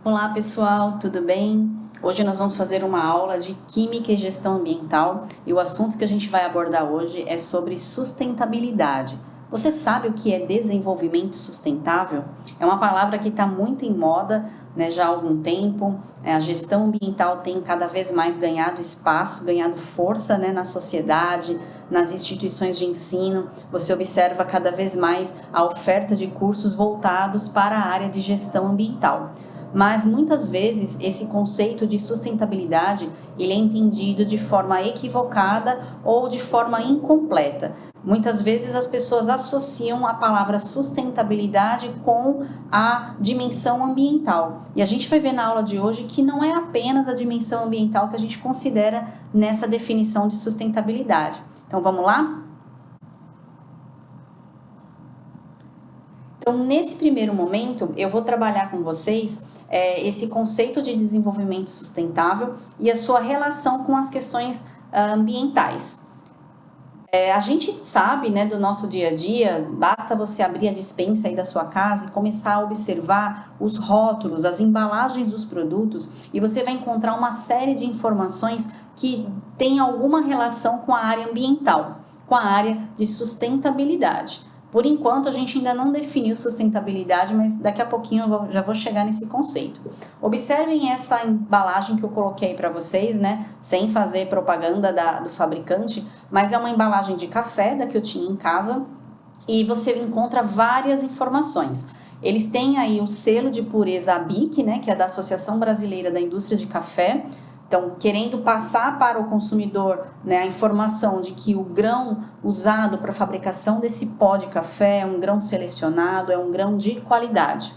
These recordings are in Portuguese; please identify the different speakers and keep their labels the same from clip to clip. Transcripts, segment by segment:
Speaker 1: Olá pessoal, tudo bem? Hoje nós vamos fazer uma aula de Química e Gestão Ambiental e o assunto que a gente vai abordar hoje é sobre sustentabilidade. Você sabe o que é desenvolvimento sustentável? É uma palavra que está muito em moda, né, já há algum tempo. A gestão ambiental tem cada vez mais ganhado espaço, ganhado força, né, na sociedade, nas instituições de ensino. Você observa cada vez mais a oferta de cursos voltados para a área de gestão ambiental. Mas muitas vezes esse conceito de sustentabilidade ele é entendido de forma equivocada ou de forma incompleta. Muitas vezes as pessoas associam a palavra sustentabilidade com a dimensão ambiental. E a gente vai ver na aula de hoje que não é apenas a dimensão ambiental que a gente considera nessa definição de sustentabilidade. Então vamos lá? Então, nesse primeiro momento, eu vou trabalhar com vocês esse conceito de desenvolvimento sustentável e a sua relação com as questões ambientais. A gente sabe, né, do nosso dia a dia, basta você abrir a despensa aí da sua casa e começar a observar os rótulos, as embalagens dos produtos e você vai encontrar uma série de informações que tem alguma relação com a área ambiental, com a área de sustentabilidade. Por enquanto, a gente ainda não definiu sustentabilidade, mas daqui a pouquinho eu já vou chegar nesse conceito. Observem essa embalagem que eu coloquei para vocês, né? Sem fazer propaganda do fabricante, mas é uma embalagem de café da que eu tinha em casa e você encontra várias informações. Eles têm aí o selo de pureza ABIC, né? Que é da Associação Brasileira da Indústria de Café. Então, querendo passar para o consumidor, né, a informação de que o grão usado para a fabricação desse pó de café é um grão selecionado, é um grão de qualidade.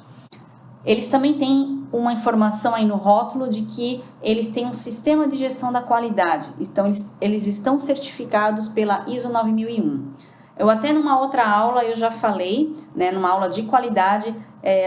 Speaker 1: Eles também têm uma informação aí no rótulo de que eles têm um sistema de gestão da qualidade. Então, eles estão certificados pela ISO 9001. Eu até numa outra aula eu já falei, né, numa aula de qualidade,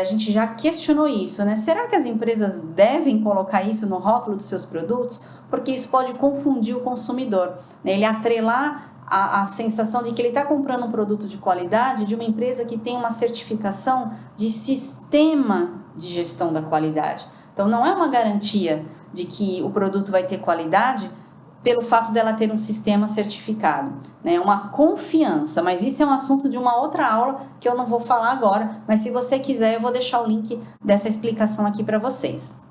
Speaker 1: a gente já questionou isso, né? Será que as empresas devem colocar isso no rótulo dos seus produtos? Porque isso pode confundir o consumidor, né? Ele atrelar a sensação de que ele está comprando um produto de qualidade de uma empresa que tem uma certificação de sistema de gestão da qualidade. Então, não é uma garantia de que o produto vai ter qualidade pelo fato dela ter um sistema certificado, né? É uma confiança, mas isso é um assunto de uma outra aula que eu não vou falar agora, mas se você quiser eu vou deixar o link dessa explicação aqui para vocês.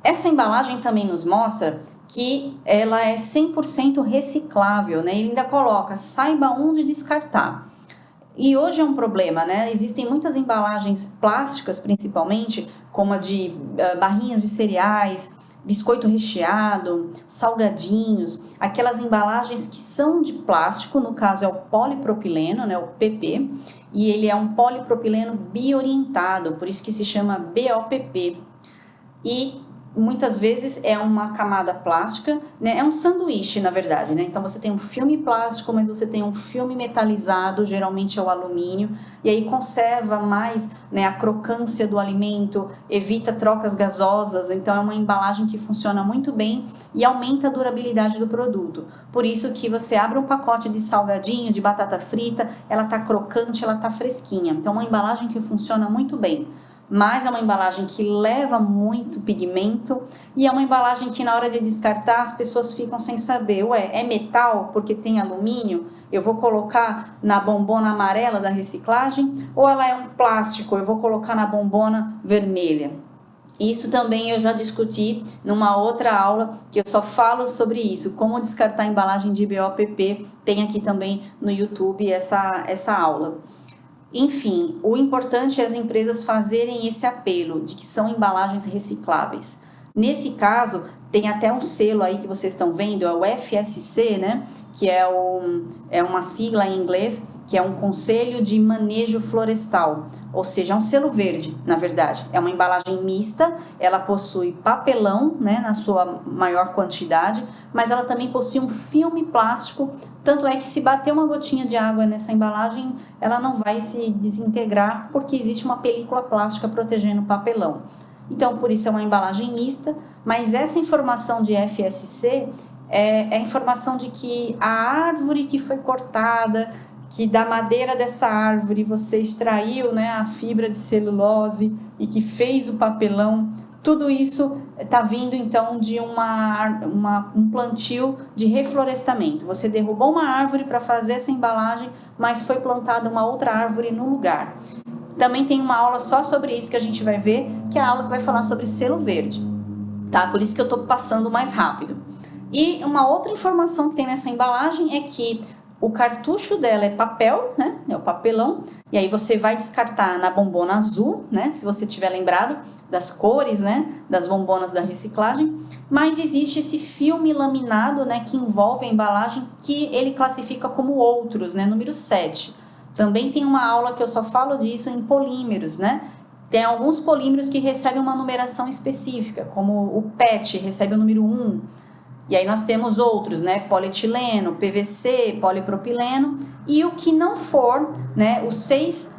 Speaker 1: Essa embalagem também nos mostra que ela é 100% reciclável, né? Ele ainda coloca, saiba onde descartar. E hoje é um problema, né? Existem muitas embalagens plásticas, principalmente, como a de barrinhas de cereais, biscoito recheado, salgadinhos, aquelas embalagens que são de plástico, no caso é o polipropileno, né, o PP, e ele é um polipropileno biorientado, por isso que se chama BOPP. E muitas vezes é uma camada plástica, né? É um sanduíche, na verdade, né? Então você tem um filme plástico, mas você tem um filme metalizado, geralmente é o alumínio, e aí conserva mais, né, a crocância do alimento, evita trocas gasosas, então é uma embalagem que funciona muito bem e aumenta a durabilidade do produto. Por isso que você abre um pacote de salgadinho, de batata frita, ela tá crocante, ela tá fresquinha. Então é uma embalagem que funciona muito bem. Mas é uma embalagem que leva muito pigmento e é uma embalagem que na hora de descartar as pessoas ficam sem saber, ué, é metal porque tem alumínio? Eu vou colocar na bombona amarela da reciclagem ou ela é um plástico? Eu vou colocar na bombona vermelha? Isso também eu já discuti numa outra aula que eu só falo sobre isso, como descartar a embalagem de BOPP, tem aqui também no YouTube essa aula. Enfim, o importante é as empresas fazerem esse apelo de que são embalagens recicláveis. Nesse caso, tem até um selo aí que vocês estão vendo, é o FSC, né? Que é uma sigla em inglês, que é um Conselho de Manejo Florestal, ou seja, é um selo verde, na verdade. É uma embalagem mista, ela possui papelão, né, na sua maior quantidade, mas ela também possui um filme plástico, tanto é que se bater uma gotinha de água nessa embalagem, ela não vai se desintegrar, porque existe uma película plástica protegendo o papelão. Então, por isso é uma embalagem mista, mas essa informação de FSC é a informação de que a árvore que foi cortada, que da madeira dessa árvore você extraiu, né, a fibra de celulose e que fez o papelão. Tudo isso está vindo, então, de um plantio de reflorestamento. Você derrubou uma árvore para fazer essa embalagem, mas foi plantada uma outra árvore no lugar. Também tem uma aula só sobre isso que a gente vai ver, que é a aula que vai falar sobre selo verde, tá? Por isso que eu estou passando mais rápido. E uma outra informação que tem nessa embalagem é que o cartucho dela é papel, né? É o papelão. E aí você vai descartar na bombona azul, né? Se você tiver lembrado das cores, né? Das bombonas da reciclagem. Mas existe esse filme laminado, né? Que envolve a embalagem, que ele classifica como outros, né? Número 7. Também tem uma aula que eu só falo disso em polímeros, né? Tem alguns polímeros que recebem uma numeração específica, como o PET recebe o número 1. E aí nós temos outros, né? Polietileno, PVC, polipropileno. E o que não for, né? Os 6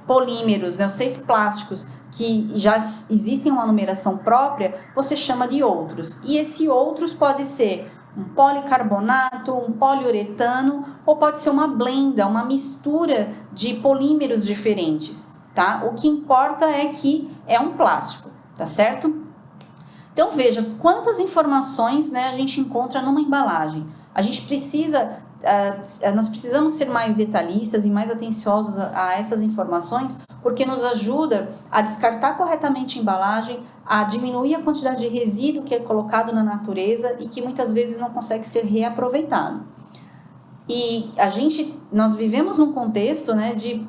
Speaker 1: polímeros, né? Os 6 plásticos que já existem uma numeração própria, você chama de outros. E esse outros pode ser um policarbonato, um poliuretano, ou pode ser uma blenda, uma mistura de polímeros diferentes, tá? O que importa é que é um plástico, tá certo? Então veja quantas informações, né, a gente encontra numa embalagem. A gente precisa, nós precisamos ser mais detalhistas e mais atenciosos a essas informações, porque nos ajuda a descartar corretamente a embalagem, a diminuir a quantidade de resíduo que é colocado na natureza e que muitas vezes não consegue ser reaproveitado. E nós vivemos num contexto, né, de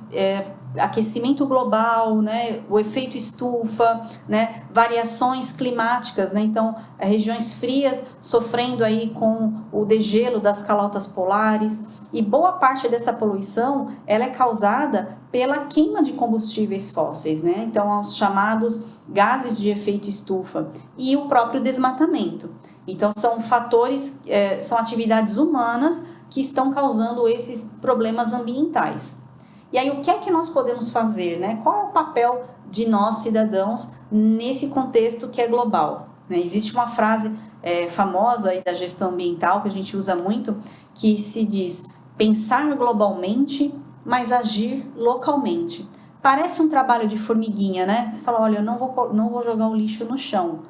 Speaker 1: aquecimento global, né, o efeito estufa, né, variações climáticas, né, então regiões frias sofrendo aí com o degelo das calotas polares, e boa parte dessa poluição ela é causada pela queima de combustíveis fósseis, né, então os chamados gases de efeito estufa e o próprio desmatamento. Então são fatores, são atividades humanas que estão causando esses problemas ambientais. E aí, o que é que nós podemos fazer, né? Qual é o papel de nós, cidadãos, nesse contexto que é global? Né? Existe uma frase famosa aí da gestão ambiental, que a gente usa muito, que se diz pensar globalmente, mas agir localmente. Parece um trabalho de formiguinha, né? Você fala, olha, eu não vou jogar o lixo no chão.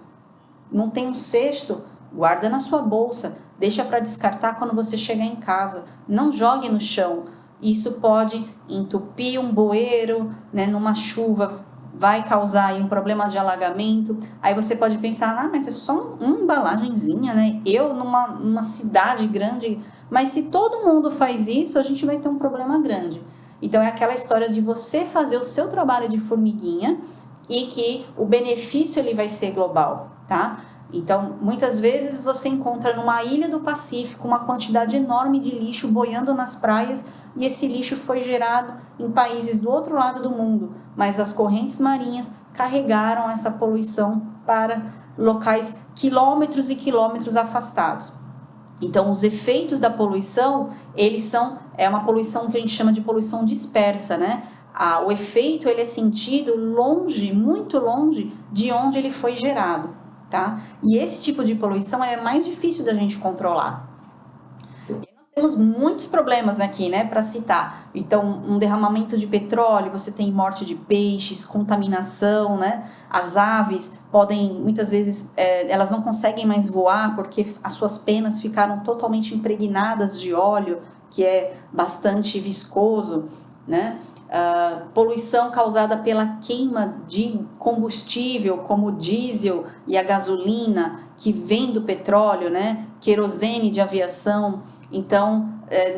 Speaker 1: Não tem um cesto? Guarda na sua bolsa. Deixa para descartar quando você chegar em casa. Não jogue no chão. Isso pode entupir um bueiro, né, numa chuva, vai causar aí um problema de alagamento. Aí você pode pensar, mas é só uma embalagenzinha, né? Eu numa cidade grande, mas se todo mundo faz isso, a gente vai ter um problema grande. Então é aquela história de você fazer o seu trabalho de formiguinha e que o benefício ele vai ser global, tá? Então, muitas vezes você encontra numa ilha do Pacífico uma quantidade enorme de lixo boiando nas praias e esse lixo foi gerado em países do outro lado do mundo, mas as correntes marinhas carregaram essa poluição para locais quilômetros e quilômetros afastados. Então, os efeitos da poluição, é uma poluição que a gente chama de poluição dispersa, né? O efeito ele é sentido longe, muito longe de onde ele foi gerado. Tá? E esse tipo de poluição é mais difícil da gente controlar. E nós temos muitos problemas aqui, né, para citar. Então, um derramamento de petróleo, você tem morte de peixes, contaminação, né? As aves podem, muitas vezes, elas não conseguem mais voar porque as suas penas ficaram totalmente impregnadas de óleo, que é bastante viscoso, né? Poluição causada pela queima de combustível como o diesel e a gasolina que vem do petróleo, né? Querosene de aviação. Então,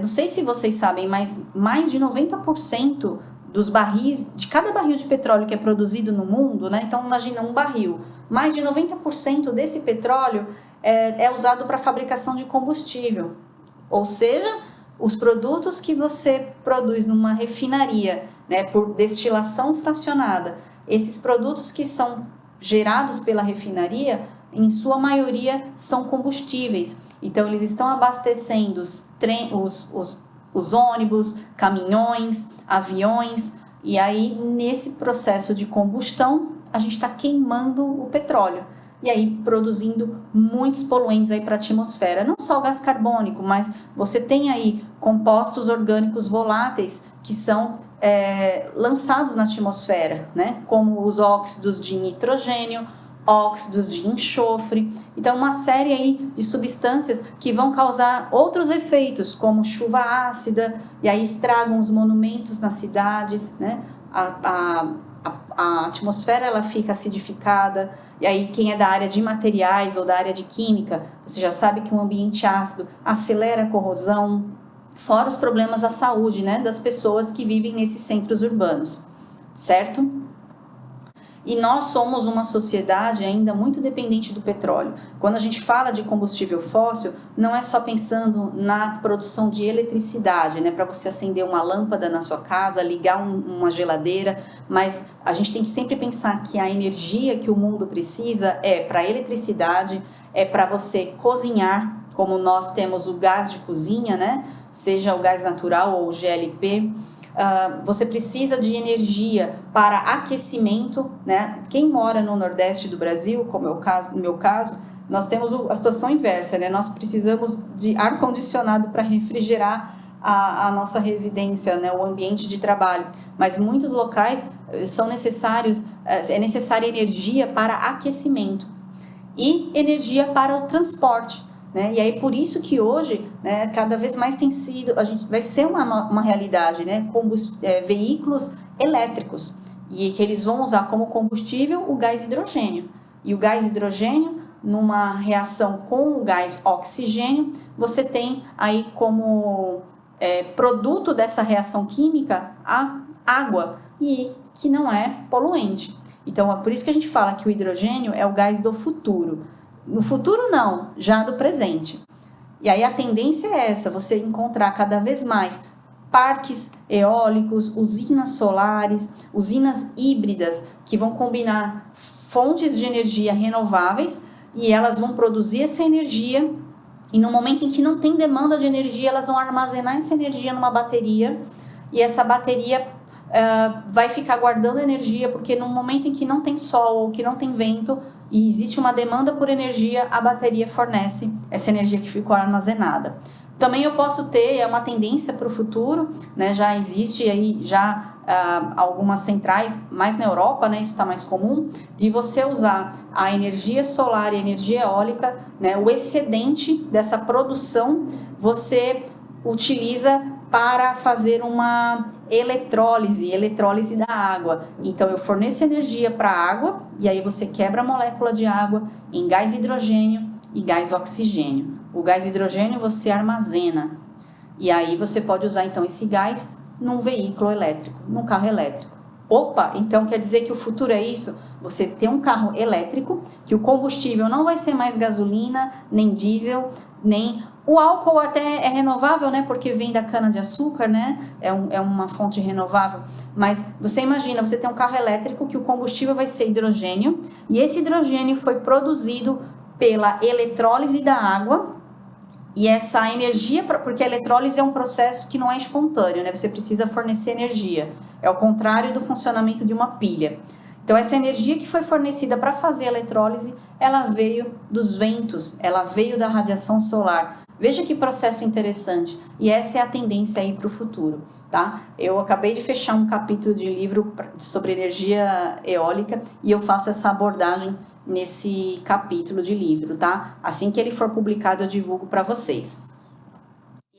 Speaker 1: não sei se vocês sabem, mas mais de 90% dos barris, de cada barril de petróleo que é produzido no mundo, né? Então imagina um barril, mais de 90% desse petróleo é usado para fabricação de combustível, ou seja, os produtos que você produz numa refinaria, né, por destilação fracionada, esses produtos que são gerados pela refinaria, em sua maioria são combustíveis. Então, eles estão abastecendo os ônibus, caminhões, aviões, e aí, nesse processo de combustão, a gente está queimando o petróleo. e aí produzindo muitos poluentes aí para a atmosfera. Não só o gás carbônico, mas você tem aí compostos orgânicos voláteis que são lançados na atmosfera, né? Como os óxidos de nitrogênio, óxidos de enxofre. Então, uma série aí de substâncias que vão causar outros efeitos, como chuva ácida, e aí estragam os monumentos nas cidades, né? A atmosfera ela fica acidificada, e aí quem é da área de materiais ou da área de química, você já sabe que um ambiente ácido acelera a corrosão, fora os problemas à saúde, né, das pessoas que vivem nesses centros urbanos, certo? E nós somos uma sociedade ainda muito dependente do petróleo. Quando a gente fala de combustível fóssil, não é só pensando na produção de eletricidade, né, para você acender uma lâmpada na sua casa, ligar uma geladeira, mas a gente tem que sempre pensar que a energia que o mundo precisa é para eletricidade, é para você cozinhar, como nós temos o gás de cozinha, né, seja o gás natural ou o GLP. Você precisa de energia para aquecimento, né? Quem mora no Nordeste do Brasil, como é o caso, no meu caso, nós temos a situação inversa, né? Nós precisamos de ar-condicionado para refrigerar a nossa residência, né? O ambiente de trabalho. Mas muitos locais é necessária energia para aquecimento e energia para o transporte. Né? E aí por isso que hoje, né, cada vez mais tem sido, a gente vai ser uma realidade, né, veículos elétricos, e que eles vão usar como combustível o gás hidrogênio. E o gás hidrogênio, numa reação com o gás oxigênio, você tem aí como produto dessa reação química a água, e que não é poluente. Então é por isso que a gente fala que o hidrogênio é o gás do futuro. No futuro não, já do presente. E aí a tendência é essa, você encontrar cada vez mais parques eólicos, usinas solares, usinas híbridas, que vão combinar fontes de energia renováveis, e elas vão produzir essa energia, e no momento em que não tem demanda de energia, elas vão armazenar essa energia numa bateria, e essa bateria vai ficar guardando energia, porque no momento em que não tem sol ou que não tem vento, e existe uma demanda por energia, a bateria fornece essa energia que ficou armazenada. Também eu posso ter uma tendência para o futuro, né? Já existe aí algumas centrais, mais na Europa, né? Isso está mais comum, de você usar a energia solar e a energia eólica, né? O excedente dessa produção você utiliza para fazer uma eletrólise da água. Então eu forneço energia para a água, e aí você quebra a molécula de água em gás hidrogênio e gás oxigênio. O gás hidrogênio você armazena, e aí você pode usar então esse gás num veículo elétrico, num carro elétrico. Opa, então quer dizer que o futuro é isso? Você ter um carro elétrico, que o combustível não vai ser mais gasolina, nem diesel, nem... O álcool até é renovável, né? Porque vem da cana-de-açúcar, né? É uma fonte renovável. Mas você imagina, você tem um carro elétrico que o combustível vai ser hidrogênio, e esse hidrogênio foi produzido pela eletrólise da água, e essa energia, porque a eletrólise é um processo que não é espontâneo, né? Você precisa fornecer energia. É o contrário do funcionamento de uma pilha. Então, essa energia que foi fornecida para fazer a eletrólise, ela veio dos ventos, ela veio da radiação solar. Veja que processo interessante, e essa é a tendência aí para o futuro, tá? Eu acabei de fechar um capítulo de livro sobre energia eólica, e eu faço essa abordagem nesse capítulo de livro, tá? Assim que ele for publicado, eu divulgo para vocês.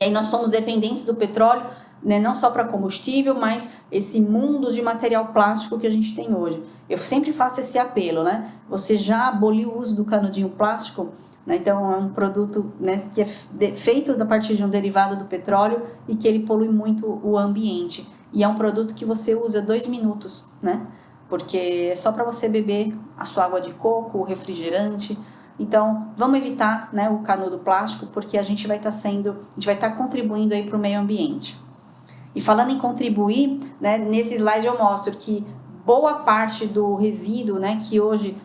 Speaker 1: E aí nós somos dependentes do petróleo, né, não só para combustível, mas esse mundo de material plástico que a gente tem hoje. Eu sempre faço esse apelo, né? Você já aboliu o uso do canudinho plástico? Né? Então é um produto, né, que é feito a partir de um derivado do petróleo e que ele polui muito o ambiente. E é um produto que você usa 2 minutos, né? Porque é só para você beber a sua água de coco, o refrigerante. Então, vamos evitar, né, o canudo plástico, porque a gente vai estar contribuindo aí para o meio ambiente. E falando em contribuir, né, nesse slide eu mostro que boa parte do resíduo, né, que hoje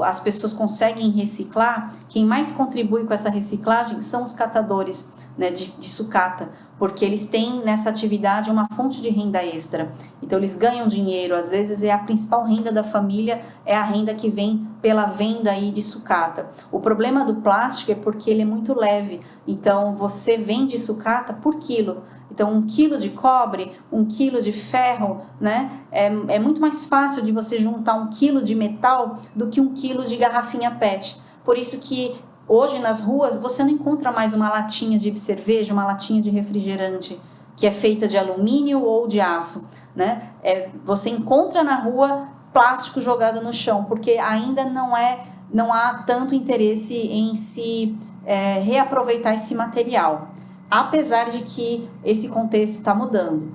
Speaker 1: as pessoas conseguem reciclar, quem mais contribui com essa reciclagem são os catadores, né, de sucata. porque eles têm nessa atividade uma fonte de renda extra. Então eles ganham dinheiro, às vezes é a principal renda da família, é a renda que vem pela venda aí de sucata. O problema do plástico é porque ele é muito leve, então você vende sucata por quilo. Então 1 quilo de cobre, 1 quilo de ferro, né? É muito mais fácil de você juntar 1 quilo de metal do que 1 quilo de garrafinha PET. Por isso que hoje nas ruas você não encontra mais uma latinha de cerveja, uma latinha de refrigerante que é feita de alumínio ou de aço, né? Você encontra na rua plástico jogado no chão, porque ainda não há tanto interesse em se reaproveitar esse material, apesar de que esse contexto está mudando.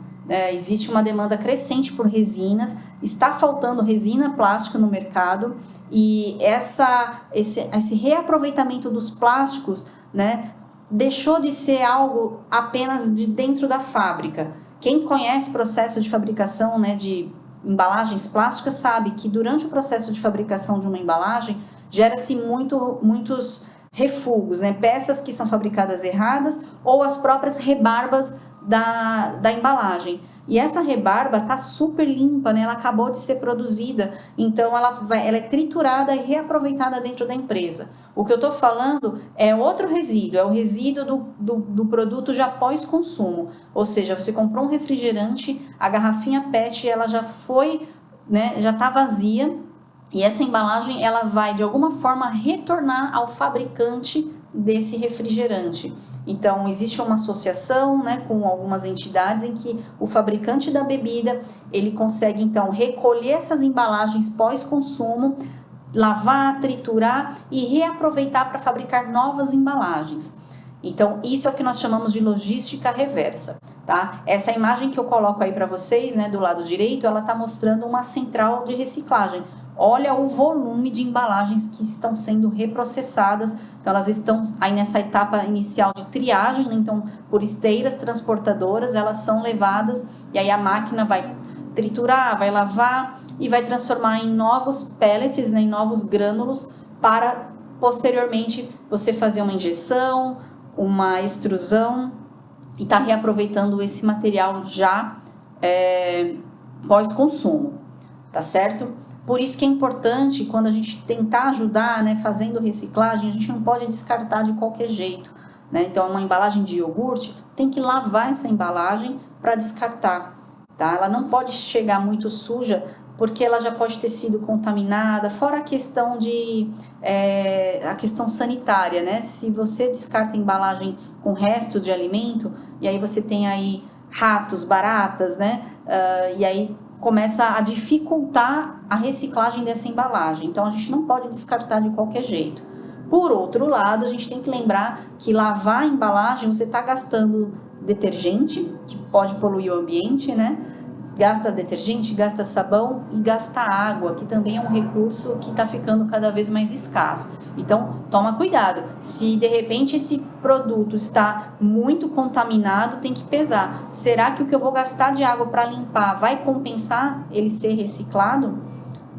Speaker 1: Existe uma demanda crescente por resinas, está faltando resina plástica no mercado, e esse reaproveitamento dos plásticos, né, deixou de ser algo apenas de dentro da fábrica. Quem conhece o processo de fabricação, né, de embalagens plásticas sabe que durante o processo de fabricação de uma embalagem gera-se muitos refugos, né, peças que são fabricadas erradas ou as próprias rebarbas da embalagem. E essa rebarba tá super limpa, né? Ela acabou de ser produzida, então ela é triturada e reaproveitada dentro da empresa. O que eu estou falando é outro resíduo, é o resíduo do produto já pós-consumo. Ou seja, você comprou um refrigerante, a garrafinha PET ela já foi, né? Já está vazia, e essa embalagem ela vai de alguma forma retornar ao fabricante desse refrigerante. Então, existe uma associação, né, com algumas entidades em que o fabricante da bebida, ele consegue, então, recolher essas embalagens pós-consumo, lavar, triturar e reaproveitar para fabricar novas embalagens. Então, isso é o que nós chamamos de logística reversa, tá? Essa imagem que eu coloco aí para vocês, né, do lado direito, ela está mostrando uma central de reciclagem. Olha o volume de embalagens que estão sendo reprocessadas. Então, elas estão aí nessa etapa inicial de triagem, né? Então, por esteiras transportadoras, elas são levadas e aí a máquina vai triturar, vai lavar e vai transformar em novos pellets, né? Em novos grânulos, para posteriormente você fazer uma injeção, uma extrusão e tá reaproveitando esse material já pós-consumo, tá certo? Por isso que é importante, quando a gente tentar ajudar, né, fazendo reciclagem, a gente não pode descartar de qualquer jeito, né? Então, uma embalagem de iogurte, tem que lavar essa embalagem para descartar, tá? Ela não pode chegar muito suja, porque ela já pode ter sido contaminada, fora a questão a questão sanitária, né? Se você descarta a embalagem com resto de alimento, e aí você tem aí ratos, baratas, né? E aí começa a dificultar a reciclagem dessa embalagem. Então, a gente não pode descartar de qualquer jeito. Por outro lado, a gente tem que lembrar que lavar a embalagem, você está gastando detergente, que pode poluir o ambiente, né? Gasta detergente, gasta sabão e gasta água, que também é um recurso que está ficando cada vez mais escasso. Então, toma cuidado. Se de repente esse produto está muito contaminado, tem que pesar. Será que o que eu vou gastar de água para limpar vai compensar ele ser reciclado?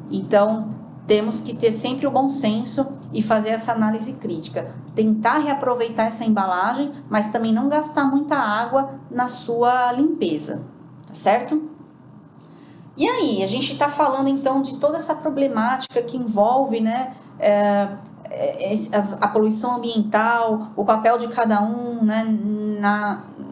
Speaker 1: Então, temos que ter sempre o bom senso e fazer essa análise crítica. Tentar reaproveitar essa embalagem, mas também não gastar muita água na sua limpeza, tá certo? E aí, a gente está falando então de toda essa problemática que envolve, né, a poluição ambiental, o papel de cada um, né,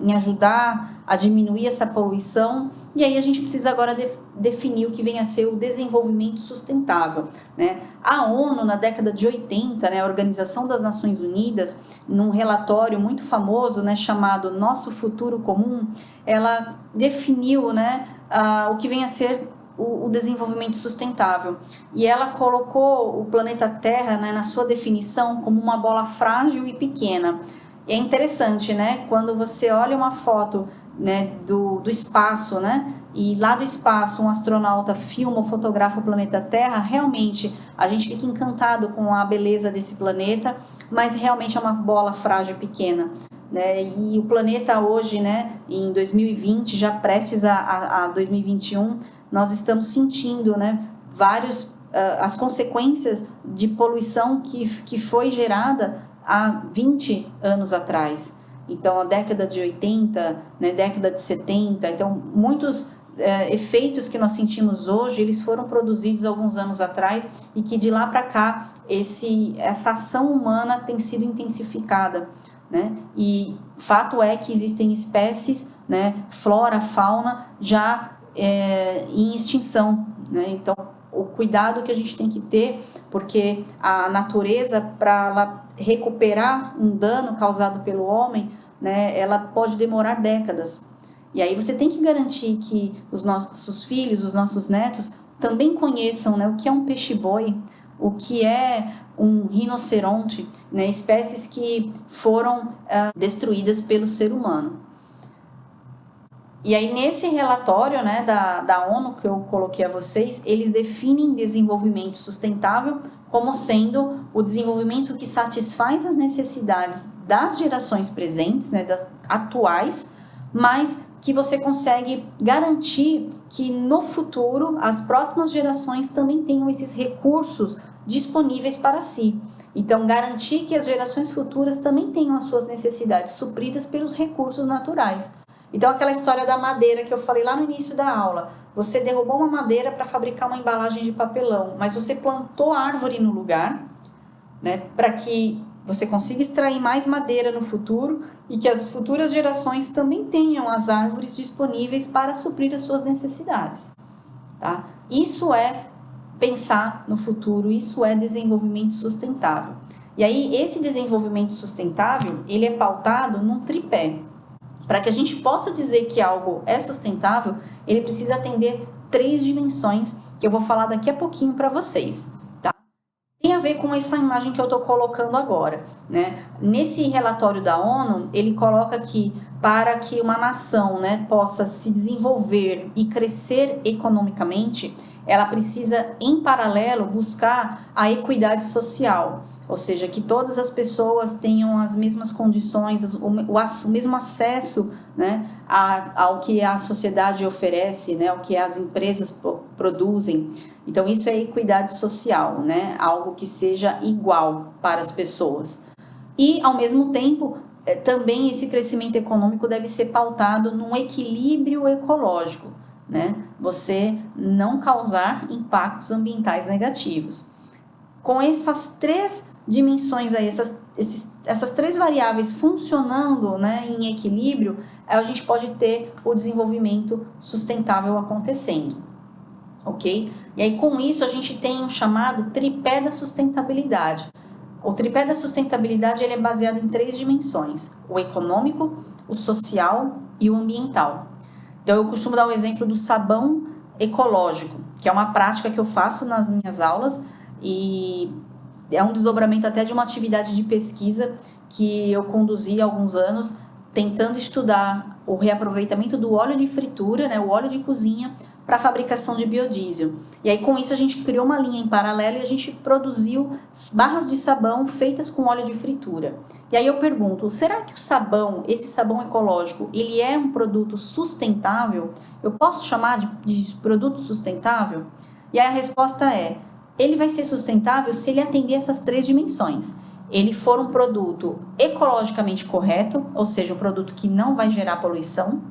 Speaker 1: em ajudar a diminuir essa poluição. E aí a gente precisa agora definir o que vem a ser o desenvolvimento sustentável, né? A ONU, na década de 80, né, a Organização das Nações Unidas, num relatório muito famoso, né, chamado Nosso Futuro Comum, ela definiu, né, o que vem a ser o desenvolvimento sustentável. E ela colocou o planeta Terra, né, na sua definição como uma bola frágil e pequena. E é interessante, né, quando você olha uma foto, né, do espaço, né, e lá do espaço um astronauta filma ou fotografa o planeta Terra, realmente a gente fica encantado com a beleza desse planeta, mas realmente é uma bola frágil e pequena, né? E o planeta hoje, né, em 2020, já prestes a 2021, nós estamos sentindo, né, as consequências de poluição que foi gerada há 20 anos atrás. então a década de 80, né, década de 70, então muitos efeitos que nós sentimos hoje, eles foram produzidos alguns anos atrás e que de lá para cá essa ação humana tem sido intensificada, né? E fato é que existem espécies, né, flora, fauna já em extinção, né? Então o cuidado que a gente tem que ter, porque a natureza, para ela recuperar um dano causado pelo homem, né, ela pode demorar décadas. E aí você tem que garantir que os nossos filhos, os nossos netos, também conheçam, né, o que é um peixe-boi, o que é um rinoceronte, né, espécies que foram destruídas pelo ser humano. E aí nesse relatório, né, da ONU que eu coloquei a vocês, eles definem desenvolvimento sustentável como sendo o desenvolvimento que satisfaz as necessidades das gerações presentes, né, das atuais, mas que você consegue garantir que no futuro as próximas gerações também tenham esses recursos disponíveis para si. Então, garantir que as gerações futuras também tenham as suas necessidades supridas pelos recursos naturais. Então, aquela história da madeira que eu falei lá no início da aula, você derrubou uma madeira para fabricar uma embalagem de papelão, mas você plantou árvore no lugar, né, para que você consiga extrair mais madeira no futuro e que as futuras gerações também tenham as árvores disponíveis para suprir as suas necessidades, tá? Isso é pensar no futuro, isso é desenvolvimento sustentável. E aí, esse desenvolvimento sustentável, ele é pautado num tripé. Para que a gente possa dizer que algo é sustentável, ele precisa atender 3 dimensões que eu vou falar daqui a pouquinho para vocês. Tem a ver com essa imagem que eu estou colocando agora, né? Nesse relatório da ONU, ele coloca que para que uma nação, né, possa se desenvolver e crescer economicamente, ela precisa, em paralelo, buscar a equidade social, ou seja, que todas as pessoas tenham as mesmas condições, o mesmo acesso, né, ao que a sociedade oferece, né, ao que as empresas produzem. Então, isso é equidade social, né, algo que seja igual para as pessoas. E, ao mesmo tempo, também esse crescimento econômico deve ser pautado num equilíbrio ecológico, né, você não causar impactos ambientais negativos. Com essas 3 dimensões aí, essas 3 variáveis funcionando, né, em equilíbrio, a gente pode ter o desenvolvimento sustentável acontecendo, ok? E aí com isso a gente tem um chamado tripé da sustentabilidade. O tripé da sustentabilidade ele é baseado em 3 dimensões, o econômico, o social e o ambiental. Então eu costumo dar o exemplo do sabão ecológico, que é uma prática que eu faço nas minhas aulas e é um desdobramento até de uma atividade de pesquisa que eu conduzi há alguns anos, tentando estudar o reaproveitamento do óleo de fritura, né, o óleo de cozinha, para a fabricação de biodiesel. E aí com isso a gente criou uma linha em paralelo e a gente produziu barras de sabão feitas com óleo de fritura. E aí eu pergunto, será que o sabão, esse sabão ecológico, ele é um produto sustentável? Eu posso chamar de produto sustentável? E aí a resposta é, ele vai ser sustentável se ele atender essas 3 dimensões. Ele for um produto ecologicamente correto, ou seja, um produto que não vai gerar poluição.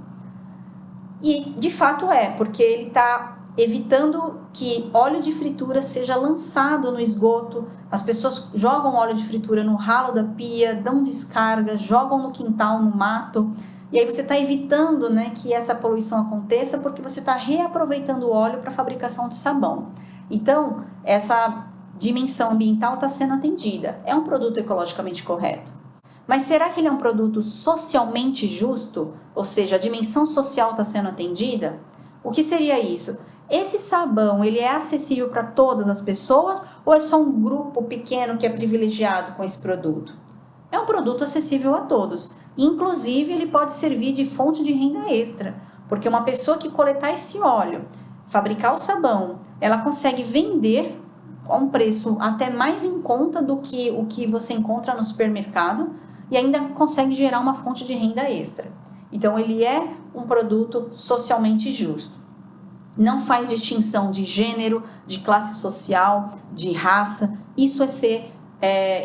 Speaker 1: E de fato porque ele está evitando que óleo de fritura seja lançado no esgoto. As pessoas jogam óleo de fritura no ralo da pia, dão descarga, jogam no quintal, no mato. E aí você está evitando, né, que essa poluição aconteça porque você está reaproveitando o óleo para a fabricação de sabão. Então, essa dimensão ambiental está sendo atendida. É um produto ecologicamente correto. Mas será que ele é um produto socialmente justo? Ou seja, a dimensão social está sendo atendida? O que seria isso? Esse sabão, ele é acessível para todas as pessoas ou é só um grupo pequeno que é privilegiado com esse produto? É um produto acessível a todos. Inclusive, ele pode servir de fonte de renda extra, porque uma pessoa que coletar esse óleo, fabricar o sabão, ela consegue vender a um preço até mais em conta do que o que você encontra no supermercado e ainda consegue gerar uma fonte de renda extra. Então, ele é um produto socialmente justo. Não faz distinção de gênero, de classe social, de raça. Isso é ser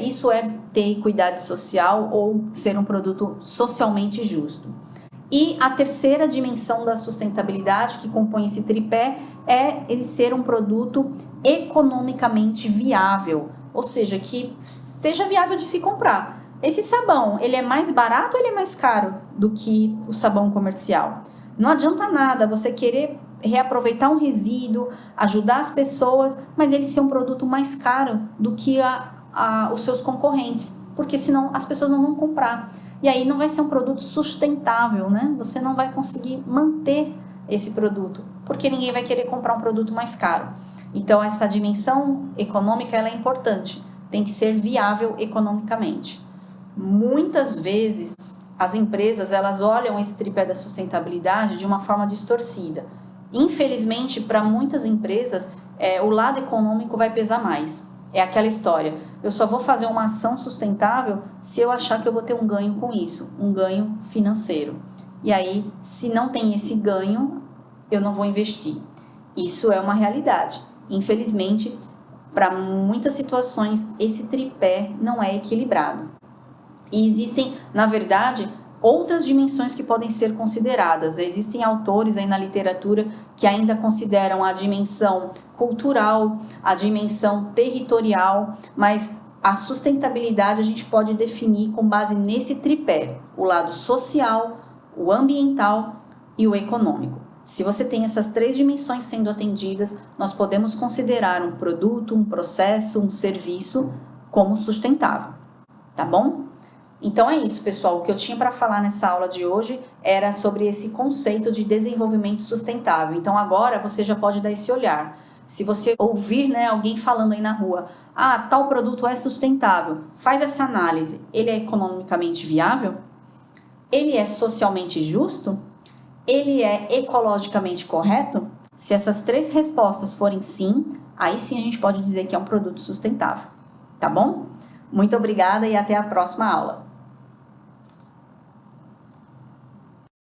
Speaker 1: isso é ter equidade social ou ser um produto socialmente justo. E a terceira dimensão da sustentabilidade que compõe esse tripé é ele ser um produto economicamente viável, ou seja, que seja viável de se comprar. Esse sabão, ele é mais barato ou ele é mais caro do que o sabão comercial? Não adianta nada você querer reaproveitar um resíduo, ajudar as pessoas, mas ele ser um produto mais caro do que os seus concorrentes, porque senão as pessoas não vão comprar. E aí não vai ser um produto sustentável, né? Você não vai conseguir manter esse produto, porque ninguém vai querer comprar um produto mais caro. Então, essa dimensão econômica ela é importante, tem que ser viável economicamente. Muitas vezes, as empresas elas olham esse tripé da sustentabilidade de uma forma distorcida. Infelizmente, para muitas empresas, o lado econômico vai pesar mais. É aquela história, eu só vou fazer uma ação sustentável se eu achar que eu vou ter um ganho com isso, um ganho financeiro. E aí, se não tem esse ganho, eu não vou investir. Isso é uma realidade. Infelizmente, para muitas situações, esse tripé não é equilibrado. E existem, na verdade, outras dimensões que podem ser consideradas. Existem autores aí na literatura que ainda consideram a dimensão cultural, a dimensão territorial, mas a sustentabilidade a gente pode definir com base nesse tripé, o lado social, o ambiental e o econômico. Se você tem essas três dimensões sendo atendidas, nós podemos considerar um produto, um processo, um serviço como sustentável, tá bom? Então é isso, pessoal. O que eu tinha para falar nessa aula de hoje era sobre esse conceito de desenvolvimento sustentável. Então agora você já pode dar esse olhar. Se você ouvir alguém falando aí na rua, tal produto é sustentável, faz essa análise. Ele é economicamente viável? Ele é socialmente justo? Ele é ecologicamente correto? Se essas três respostas forem sim, aí sim a gente pode dizer que é um produto sustentável. Tá bom? Muito obrigada e até a próxima aula.